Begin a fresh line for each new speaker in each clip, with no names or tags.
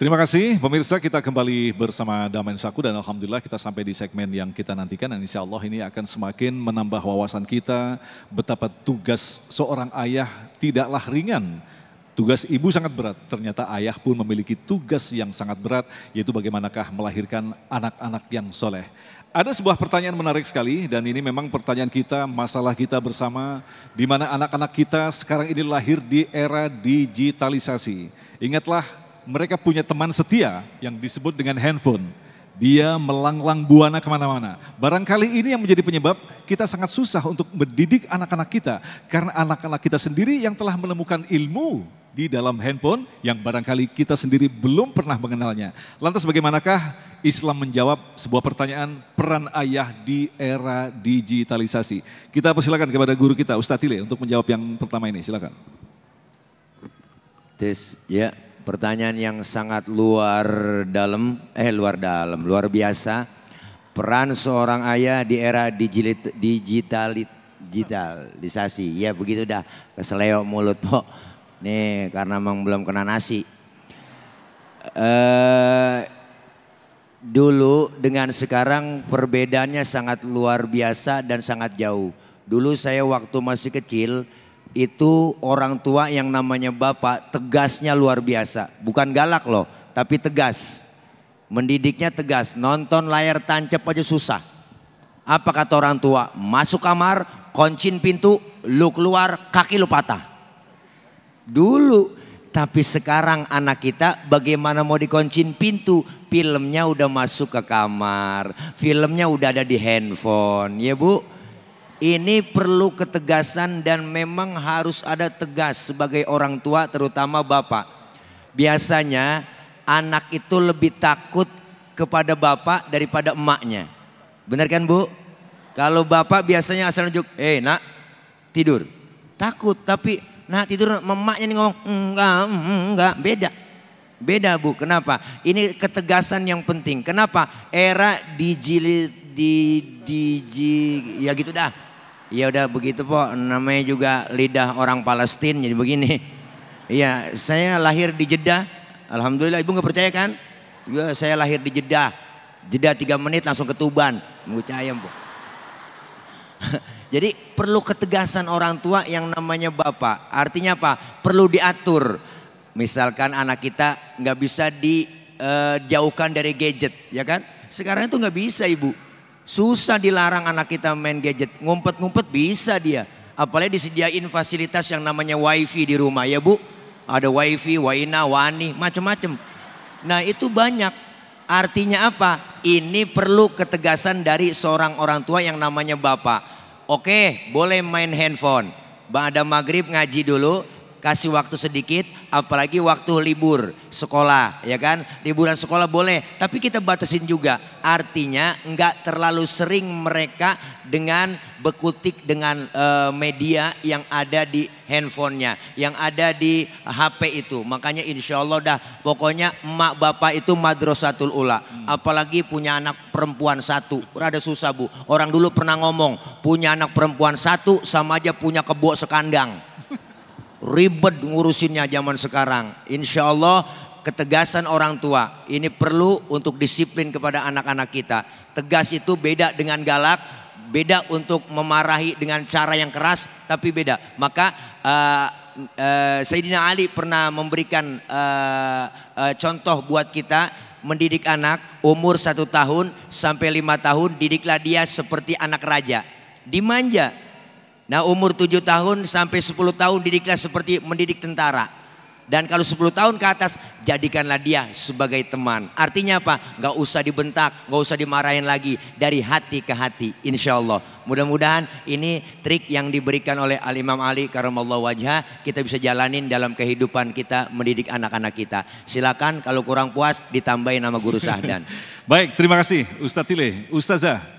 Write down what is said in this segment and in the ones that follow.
Terima kasih pemirsa, kita kembali bersama Damain Saku dan Alhamdulillah kita sampai di segmen yang kita nantikan dan insya Allah ini akan semakin menambah wawasan kita betapa tugas seorang ayah tidaklah ringan. Tugas ibu sangat berat, ternyata ayah pun memiliki tugas yang sangat berat yaitu bagaimanakah melahirkan anak-anak yang soleh. Ada sebuah pertanyaan menarik sekali dan ini memang pertanyaan kita, masalah kita bersama di mana anak-anak kita sekarang ini lahir di era digitalisasi. Ingatlah, mereka punya teman setia yang disebut dengan handphone. Dia melanglang buana kemana-mana. Barangkali ini yang menjadi penyebab kita sangat susah untuk mendidik anak-anak kita. Karena anak-anak kita sendiri yang telah menemukan ilmu di dalam handphone yang barangkali kita sendiri belum pernah mengenalnya. Lantas bagaimanakah Islam menjawab sebuah pertanyaan peran ayah di era digitalisasi? Kita persilakan kepada guru kita Ustadz Tile untuk menjawab yang pertama ini, silakan.
Ya. Pertanyaan yang sangat luar biasa. Peran seorang ayah di era digitalisasi. Ya begitu dah, keseleo mulut kok. Nih karena memang belum kena nasi. Dulu dengan sekarang perbedaannya sangat luar biasa dan sangat jauh. Dulu saya waktu masih kecil, itu orang tua yang namanya bapak tegasnya luar biasa. Bukan galak loh, tapi tegas. Mendidiknya tegas, nonton layar tancap aja susah. Apa kata orang tua? Masuk kamar, kuncin pintu, lu keluar, kaki lu patah. Dulu, tapi sekarang anak kita bagaimana mau dikuncin pintu? Filmnya udah masuk ke kamar, filmnya udah ada di handphone, ya Bu. Ini perlu ketegasan dan memang harus ada tegas sebagai orang tua terutama bapak. Biasanya anak itu lebih takut kepada bapak daripada emaknya. Benar kan Bu? Kalau bapak biasanya asal nunjuk, nak tidur. Takut, tapi nak tidur emaknya nih ngomong enggak, beda. Beda Bu, kenapa? Ini ketegasan yang penting. Kenapa? Era ya gitu dah. Ya udah begitu po, namanya juga lidah orang Palestina jadi begini. Iya, saya lahir di Jeddah. Alhamdulillah, ibu nggak percaya kan? Ya, saya lahir di Jeddah. Jeddah 3 menit langsung ke Tuban. Percaya po. Jadi perlu ketegasan orang tua yang namanya bapak. Artinya apa? Perlu diatur. Misalkan anak kita nggak bisa dijauhkan dari gadget, ya kan? Sekarang itu nggak bisa ibu. Susah dilarang anak kita main gadget, ngumpet-ngumpet bisa dia. Apalagi disediain fasilitas yang namanya wifi di rumah ya Bu. Ada wifi, waina, wani, macam-macam. Nah itu banyak. Artinya apa? Ini perlu ketegasan dari seorang orang tua yang namanya bapak. Oke, boleh main handphone. Ba'da maghrib ngaji dulu. Kasih waktu sedikit, apalagi waktu libur sekolah, ya kan? Liburan sekolah boleh, tapi kita batasin juga. Artinya nggak terlalu sering mereka dengan bekutik dengan media yang ada di handphonenya, yang ada di HP itu. Makanya insya Allah dah, pokoknya emak bapak itu madrasatul ula. Apalagi punya anak perempuan 1, rada susah Bu. Orang dulu pernah ngomong, punya anak perempuan 1 sama aja punya kebo sekandang. Ribet ngurusinnya zaman sekarang. Insya Allah ketegasan orang tua ini perlu untuk disiplin kepada anak-anak kita. Tegas itu beda dengan galak, beda untuk memarahi dengan cara yang keras, tapi beda. Maka Sayyidina Ali pernah memberikan contoh buat kita mendidik anak umur 1 tahun sampai 5 tahun, didiklah dia seperti anak raja, dimanja. Nah umur 7 tahun sampai 10 tahun didiklah seperti mendidik tentara. Dan kalau 10 tahun ke atas jadikanlah dia sebagai teman. Artinya apa? Gak usah dibentak, gak usah dimarahin lagi. Dari hati ke hati insya Allah. Mudah-mudahan ini trik yang diberikan oleh Al-Imam Ali karamallahu wajhah. Kita bisa jalanin dalam kehidupan kita mendidik anak-anak kita. Silakan kalau kurang puas ditambahin nama Guru Sahdan.
Baik, terima kasih Ustadz Tile. Ustazah.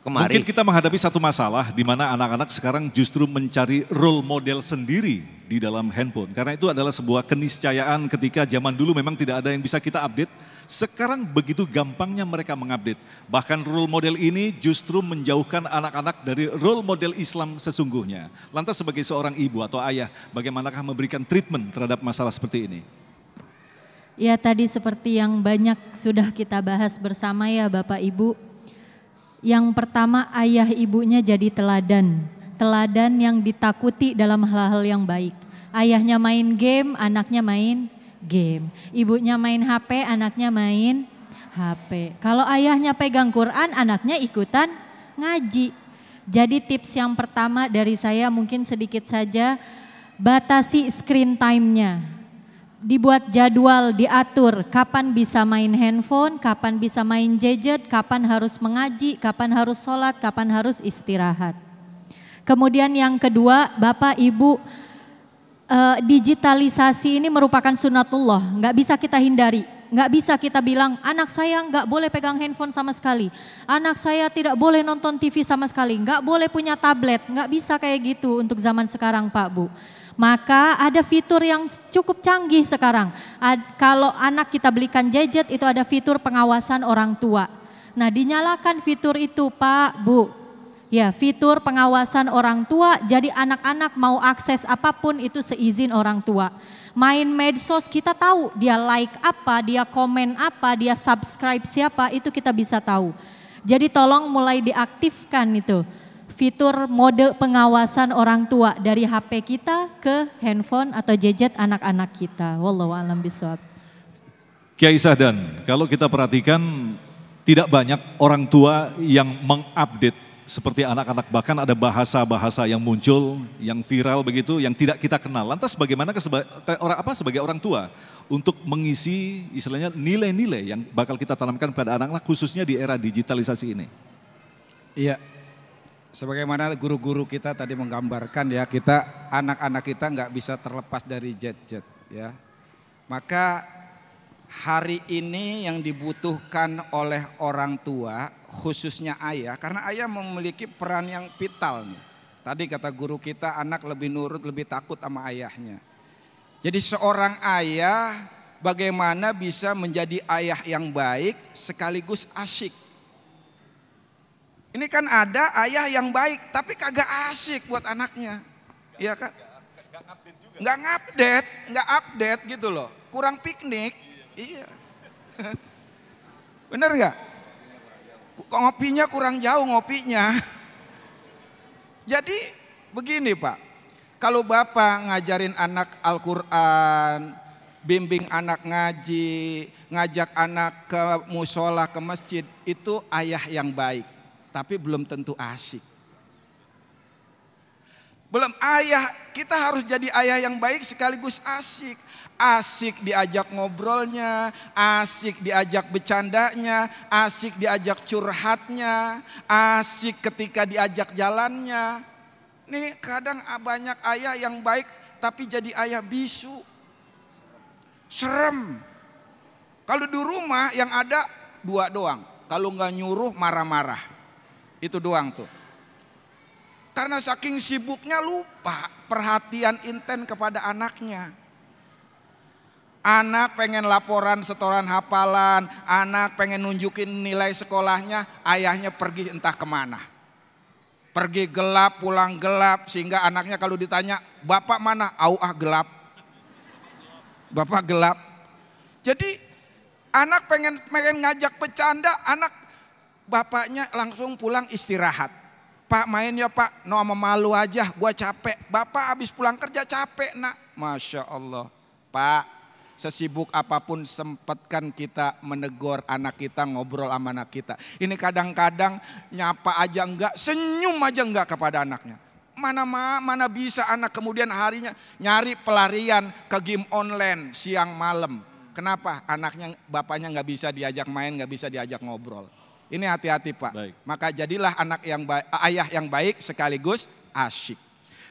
Kemari.
Mungkin kita menghadapi satu masalah di mana anak-anak sekarang justru mencari role model sendiri di dalam handphone. Karena itu adalah sebuah keniscayaan ketika zaman dulu memang tidak ada yang bisa kita update. Sekarang begitu gampangnya mereka mengupdate. Bahkan role model ini justru menjauhkan anak-anak dari role model Islam sesungguhnya. Lantas sebagai seorang ibu atau ayah, bagaimanakah memberikan treatment terhadap masalah seperti ini?
Ya tadi seperti yang banyak sudah kita bahas bersama ya Bapak Ibu. Yang pertama ayah ibunya jadi teladan. Teladan yang ditakuti dalam hal-hal yang baik. Ayahnya main game, anaknya main game. Ibunya main HP, anaknya main HP. Kalau ayahnya pegang Quran, anaknya ikutan ngaji. Jadi tips yang pertama dari saya mungkin sedikit saja, batasi screen time-nya. Dibuat jadwal, diatur kapan bisa main handphone, kapan bisa main gadget, kapan harus mengaji, kapan harus sholat, kapan harus istirahat. Kemudian yang kedua, Bapak Ibu, digitalisasi ini merupakan sunatullah, nggak bisa kita hindari. Nggak bisa kita bilang anak saya nggak boleh pegang handphone sama sekali, anak saya tidak boleh nonton TV sama sekali, nggak boleh punya tablet, nggak bisa kayak gitu untuk zaman sekarang Pak Bu. Maka ada fitur yang cukup canggih sekarang. Kalau anak kita belikan gadget itu ada fitur pengawasan orang tua. Nah dinyalakan fitur itu Pak Bu. Ya fitur pengawasan orang tua, jadi anak-anak mau akses apapun itu seizin orang tua. Main medsos kita tahu dia like apa, dia komen apa, dia subscribe siapa, itu kita bisa tahu. Jadi tolong mulai diaktifkan itu fitur mode pengawasan orang tua dari HP kita ke handphone atau gadget anak-anak kita. Wallahu a'lam bishawab.
Kiai Sahdan, kalau kita perhatikan tidak banyak orang tua yang mengupdate seperti anak-anak, bahkan ada bahasa-bahasa yang muncul, yang viral begitu, yang tidak kita kenal. Lantas bagaimana sebagai orang tua untuk mengisi istilahnya nilai-nilai yang bakal kita tanamkan pada anak-anak khususnya di era digitalisasi ini?
Iya, sebagaimana guru-guru kita tadi menggambarkan ya, kita anak-anak kita nggak bisa terlepas dari gadget ya. Maka hari ini yang dibutuhkan oleh orang tua, khususnya ayah, karena ayah memiliki peran yang vital nih. Tadi kata guru kita, anak lebih nurut, lebih takut sama ayahnya. Jadi seorang ayah bagaimana bisa menjadi ayah yang baik sekaligus asyik. Ini kan ada ayah yang baik tapi kagak asyik buat anaknya. Iya kan? Nggak ngupdate, nggak update gitu loh. Kurang piknik. Iya. Bener nggak? Ngopinya kurang jauh ngopinya. Jadi begini Pak, kalau Bapak ngajarin anak Al-Quran, bimbing anak ngaji, ngajak anak ke musola, ke masjid, itu ayah yang baik. Tapi belum tentu asyik. Belum ayah, kita harus jadi ayah yang baik sekaligus asyik. Asik diajak ngobrolnya, asik diajak bercandanya, asik diajak curhatnya, asik ketika diajak jalannya. Nih kadang banyak ayah yang baik tapi jadi ayah bisu. Serem. Kalau di rumah yang ada dua doang. Kalau nggak nyuruh marah-marah. Itu doang tuh. Karena saking sibuknya lupa perhatian inten kepada anaknya. Anak pengen laporan setoran hafalan, anak pengen nunjukin nilai sekolahnya, ayahnya pergi entah kemana. Pergi gelap, pulang gelap, sehingga anaknya kalau ditanya, bapak mana? Gelap. Bapak gelap. Jadi anak pengen ngajak bercanda, anak bapaknya langsung pulang istirahat. Pak main ya pak, no sama malu aja, gua capek. Bapak habis pulang kerja capek nak. Masya Allah. Pak, sesibuk apapun sempatkan kita menegur anak kita, ngobrol sama anak kita. Ini kadang-kadang nyapa aja enggak, senyum aja enggak kepada anaknya. Mana bisa anak kemudian harinya nyari pelarian ke game online siang malam. Kenapa? Anaknya, bapaknya nggak bisa diajak main, nggak bisa diajak ngobrol. Ini hati-hati Pak. Baik. Maka jadilah anak yang ayah yang baik sekaligus asyik.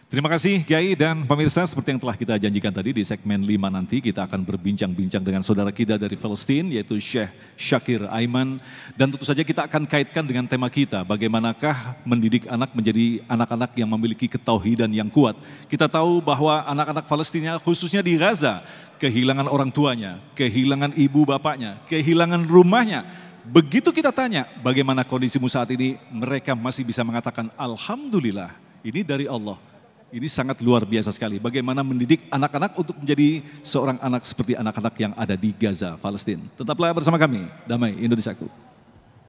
Terima kasih Kiai dan pemirsa, seperti yang telah kita janjikan tadi di segmen 5 nanti kita akan berbincang-bincang dengan saudara kita dari Palestina yaitu Syekh Syakir Aiman, dan tentu saja kita akan kaitkan dengan tema kita, bagaimanakah mendidik anak menjadi anak-anak yang memiliki ketauhidan yang kuat. Kita tahu bahwa anak-anak Palestina khususnya di Gaza kehilangan orang tuanya, kehilangan ibu bapaknya, kehilangan rumahnya. Begitu kita tanya bagaimana kondisimu saat ini, mereka masih bisa mengatakan alhamdulillah, ini dari Allah. Ini sangat luar biasa sekali. Bagaimana mendidik anak-anak untuk menjadi seorang anak seperti anak-anak yang ada di Gaza, Palestina. Tetaplah bersama kami, Damai Indonesiaku.